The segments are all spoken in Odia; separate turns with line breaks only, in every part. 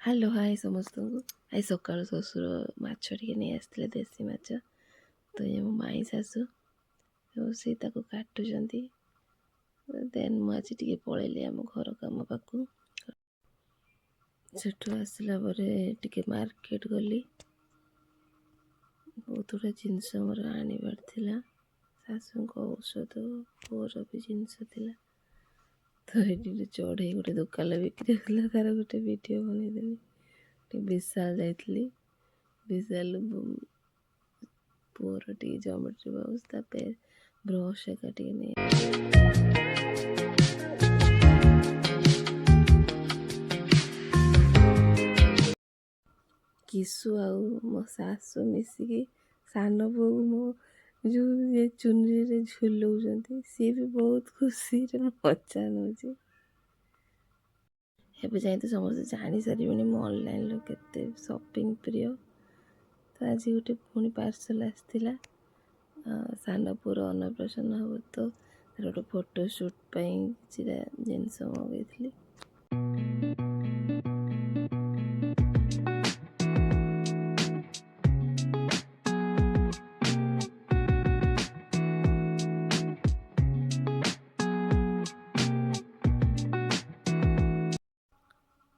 ହ୍ୟାଲୋ ହାଇ ସମସ୍ତଙ୍କୁ। ଆଜି ସକାଳୁ ଶ୍ୱଶୁର ମାଛ ଟିକେ ନେଇ ଆସିଥିଲେ, ଦେଶୀ ମାଛ। ତ ଇଏ ମୋ ମାଇଁ ଶାଶୁ ରୋଷେଇ ତାକୁ କାଟୁଛନ୍ତି। ଦେନ୍ ମୁଁ ଆଜି ଟିକେ ପଳେଇଲି ଆମ ଘର କାମ ପାଖକୁ। ସେଠୁ ଆସିଲା ପରେ ଟିକେ ମାର୍କେଟ ଗଲି। ବହୁତ ଗୁଡ଼ା ଜିନିଷ ମୋର ଆଣିବାର ଥିଲା। ଶାଶୁଙ୍କ ଔଷଧ, ପୁଅର ବି ଜିନିଷ ଥିଲା। ତ ଏଠି ଚଢ଼େଇ ଗୋଟେ ଦୋକାନରେ ବିକ୍ରି ହେଉଥିଲା, ତାର ଗୋଟେ ଭିଡ଼ିଓ ବନେଇଦେଲି। ଟିକେ ବିଶାଳ ଯାଇଥିଲି। ବିଶାଲ ପୁଅର ଟିକେ ଜମେଟ୍ରି ବକ୍ସ, ତାପରେ ବ୍ରସ୍ ଏକା ଟିକେ ନେଇ କିଶୁ ଆଉ ମୋ ଶାଶୁ ମିଶିକି ସାନ ପୁଅକୁ ମୋ ଯେଉଁ ଚୁନରିରେ ଝୁଲଉଛନ୍ତି। ସିଏ ବି ବହୁତ ଖୁସିରେ ମଜା ନେଉଛି। ଏବେ ଯାଇ ତ ସମସ୍ତେ ଜାଣିସାରିବେଣି ମୁଁ ଅନଲାଇନ୍ର କେତେ ସପିଂ ପ୍ରିୟ। ତ ଆଜି ଗୋଟେ ପୁଣି ପାର୍ସଲ୍ ଆସିଥିଲା। ସାନ ପୁଅର ଅନ୍ନପ୍ରାଶନ ହେବ, ତ ତାର ଗୋଟେ ଫଟୋ ସୁଟ୍ ପାଇଁ କିଛିଟା ଜିନିଷ ମଗାଇଥିଲି।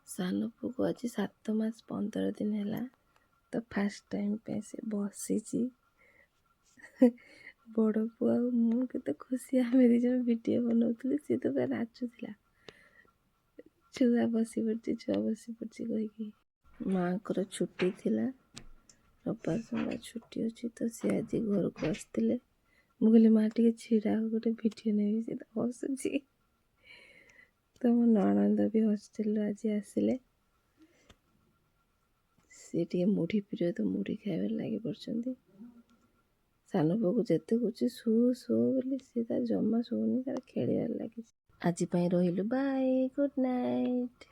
ସାନ ପୁଅକୁ ଆଜି 7 ମାସ 15 ଦିନ ହେଲା। ତ ଫାର୍ଷ୍ଟ ଟାଇମ୍ ପାଇଁ ସେ ବସିଛି। ବଡ଼ ପୁଅ ଆଉ ମୁଁ କେତେ ଖୁସି, ଆମେ ଦୁଇ ଜଣ ଭିଡ଼ିଓ ବନାଉଥିଲି। ସିଏ ତ ପୁରା ନାଚୁଥିଲା, ଛୁଆ ବସି ପଡ଼ିଛି କହିକି। ମାଆଙ୍କର ଛୁଟି ଥିଲା, ରବିବାର ସୋମବାର ଛୁଟି ଅଛି। ତ ସିଏ ଆଜି ଘରକୁ ଆସିଥିଲେ। ମୁଁ କହିଲି ମା ଟିକେ ଛିଡ଼ା ହଉ, ଗୋଟେ ଭିଡ଼ିଓ ନେବି। ସେ ତ ହସୁଛି। ତ ମୋ ନଣନ୍ଦ ବି ହଷ୍ଟେଲରୁ ଆଜି ଆସିଲେ। ସିଏ ଟିକେ ମୁଢ଼ି ପ୍ରିୟ, ତ ମୁଢ଼ି ଖାଇବାରେ ଲାଗି ପଡ଼ିଛନ୍ତି। ସାନ ପୁଅକୁ ଯେତେ କହୁଛି ଶୋ ବୋଲି, ସିଏ ତାର ଜମା ଶୋଉନି, ତାର ଖେଳିବାରେ ଲାଗିଛି। ଆଜି ପାଇଁ ରହିଲୁ, ବାଏ, ଗୁଡ୍ ନାଇଟ୍।